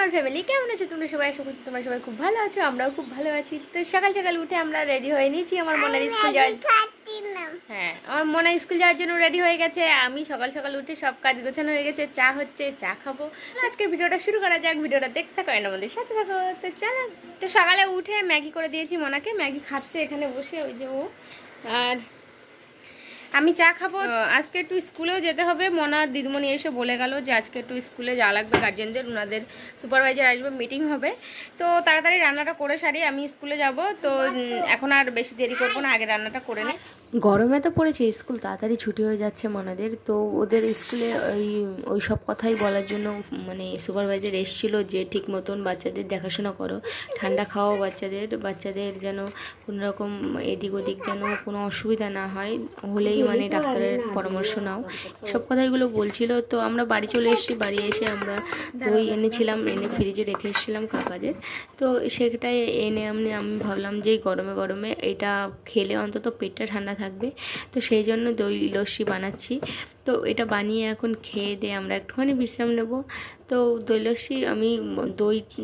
আমার ফ্যামিলি কেমন আছো তোমরা সবাই? আশা করছি তোমরা সবাই খুব ভালো আছো, আমরাও খুব ভালো আছি। তো সকাল সকাল উঠে আমরা রেডি হয়ে নিয়েছি আমার মনার স্কুল যাওয়ার। হ্যাঁ, আমার মনা স্কুল যাওয়ার জন্য রেডি হয়ে গেছে। আমি সকাল সকাল উঠে সব কাজ গোছানো হয়ে গেছে, চা হচ্ছে, চা খাবো। আজকে ভিডিওটা শুরু করা যাক, ভিডিওটা দেখতে থাকো, আমাদের সাথে থাকো। তো চলো, তো সকালে উঠে ম্যাগি করে দিয়েছি মনাকে, ম্যাগি খাচ্ছে এখানে বসে, ওই যে ও। আর আমি চা খাবো। আজকে একটু স্কুলেও যেতে হবে, মনার দিদিমণি এসে বলে গেল যে আজকে একটু স্কুলে যাওয়া লাগবে গার্জেনদের, ওনাদের সুপারভাইজার আসবে, মিটিং হবে। তো তাড়াতাড়ি রান্নাটা করে সারি, আমি স্কুলে যাব। তো এখন আর বেশি দেরি করবো না, আগে রান্নাটা করে নিই। গরমে তো পড়েছে, স্কুল তাড়াতাড়ি ছুটি হয়ে যাচ্ছে মনাদের। তো ওদের স্কুলে ওই সব কথাই বলার জন্য মানে সুপারভাইজার এসেছিলো যে ঠিক মতন বাচ্চাদের দেখাশোনা করো, ঠান্ডা খাওয়াও বাচ্চাদের যেন কোনো রকম এদিক ওদিক যেন কোনো অসুবিধা না হয়, হলেই মানে ডাক্তারের পরামর্শ নাও, সব কথাইগুলো বলছিল। তো আমরা বাড়ি চলে এসেছি, বাড়ি এসে আমরা দই এনেছিলাম, এনে ফ্রিজে রেখে এসেছিলাম কাকাদের। তো সেটাই এনে আমি ভাবলাম যে গরমে গরমে এটা খেলে অন্তত পেটটা ঠান্ডা থাকবে। তো সেই জন্য দই লস্যি বানাচ্ছি। তো এটা বানিয়ে এখন খেয়ে দিয়ে আমরা একটুখানি বিশ্রাম নেব। তো দই লস্যি আমি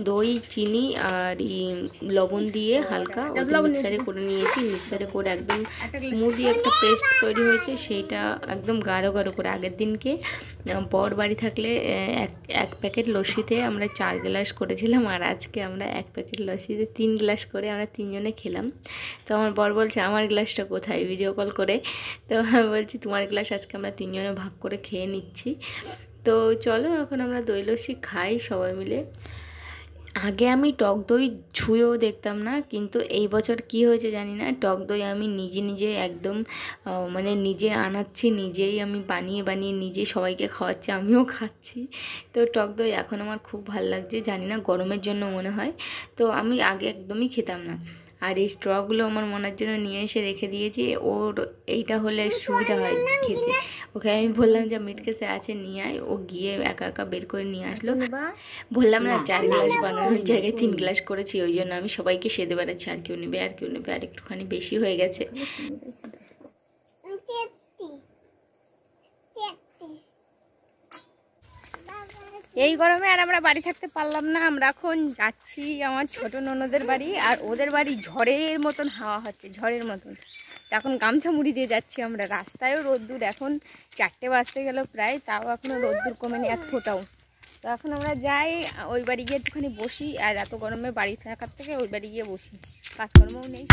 দই চিনি আর লবণ দিয়ে হালকা মিক্সারে করে নিয়েছি। মিক্সারে করে একদম স্মুদি একটা পেস্ট তৈরি হয়েছে, সেইটা একদম গাঢ় করে আগের দিনকে বর বাড়ি থাকলে এক প্যাকেট লস্যিতে আমরা 4 গ্লাস করেছিলাম, আর আজকে আমরা এক প্যাকেট লস্যিতে 3 গ্লাস করে আমরা 3 জনে খেলাম। তো আমার বর বলছে আমার গ্লাসটা কোথায়, ভিডিও কল করে। তো আমি বলছি তোমার গ্লাস আজকে আমরা 3 জনে ভাগ করে খেয়ে নিচ্ছি। তো চলো এখন আমরা দই লস্যি খাই সবাই মিলে। আগে আমি টক দই ছুঁয়েও দেখতাম না, কিন্তু এই বছর কি হয়েছে জানি না, টক দই আমি নিজে একদম মানে নিজে আনাচ্ছি, নিজেই আমি বানিয়ে নিজে সবাইকে খাওয়াচ্ছি, আমিও খাচ্ছি। তো টক দই এখন আমার খুব ভালো লাগছে, জানি না গরমের জন্য মনে হয়। তো আমি আগে একদমই খেতাম না। আর এই স্ট্রগুলো আমার মনার জন্য নিয়ে এসে রেখে দিয়েছি, ওর এইটা হলে সুবিধা হয় খেতে। ওকে আমি বললাম যে মিটকেসে আছে নিয়ে আয়, ও গিয়ে একা একা বের করে নিয়ে আসলো। বললাম না 4 গ্লাস বানানোর জায়গায় 3 গ্লাস করেছি, ওই জন্য আমি সবাইকে সেদে বেড়াচ্ছি, আর কেউ নেবে আর একটুখানি বেশি হয়ে গেছে। এই গরমে আর আমরা বাড়ি থাকতে পারলাম না, আমরা এখন যাচ্ছি আমার ছোট ননদের বাড়ি। আর ওদের বাড়ি ঝড়ের মতন হাওয়া হচ্ছে, ঝড়ের মতন। এখন গামছা মুড়ি দিয়ে যাচ্ছি আমরা, রাস্তায়ও রোদ্দুর, এখন 4টে বাজতে গেল প্রায়, তাও এখনও রোদ্দুর কমেনি এক ফোঁটাও। তো এখন আমরা যাই ওই বাড়ি গিয়ে একটুখানি বসি, আর এত গরমে বাড়ি থাকার থেকে ওই বাড়ি গিয়ে বসি, কাজকর্মও নেই।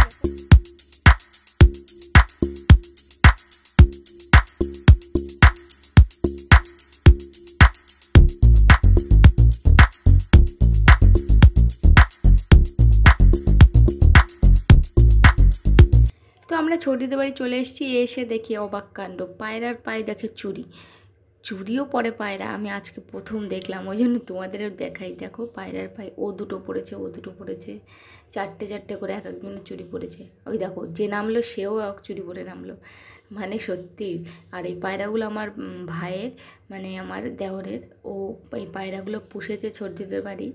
তো আমরা ছোটিদের বাড়ি চলে এসেছি, এসে দেখি অবাক কাণ্ড, পায়রার পায়ে দেখে চুড়িও পরে পায়রা, আমি আজকে প্রথম দেখলাম, ওই জন্য তোমাদেরও দেখাই। দেখো পায়রার পায়ে ও দুটো পড়েছে, 4টে করে এক একজনের চুড়ি পড়েছে। ওই দেখো যে নামলো সেও চুড়ি পরে নামলো, মানে সত্যি। আর এই পায়রাগুলো আমার ভাইয়ের, মানে আমার দেওরের, ও এই পায়রাগুলো পুষেছে ছোটদিদের বাড়ি,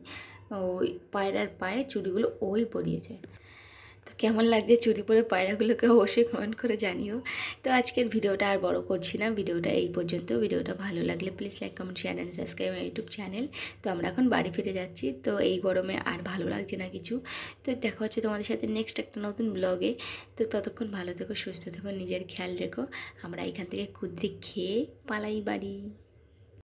ওই পায়রার পায়ে চুড়িগুলো ওই পরিয়েছে। তো কেমন লাগছে চুরি পরে পায়রাগুলোকে অবশ্যই কমেন্ট করে জানিও। তো আজকের ভিডিওটা আর বড় করছি না, ভিডিওটা এই পর্যন্ত। ভিডিওটা ভালো লাগলে please like comment share and subscribe my YouTube channel. তো আমরা এখন বাড়ি ফিরে যাচ্ছি, তো এই গরমে আর ভালো লাগছে না কিছু। তো দেখা হচ্ছে তোমাদের সাথে নেক্সট একটা নতুন ব্লগে। তো ততক্ষণ ভালো থেকো, সুস্থ থেকো, নিজের খেয়াল রেখো। আমরা এখান থেকে কুদ্রি খেয়ে পালাই বাড়ি।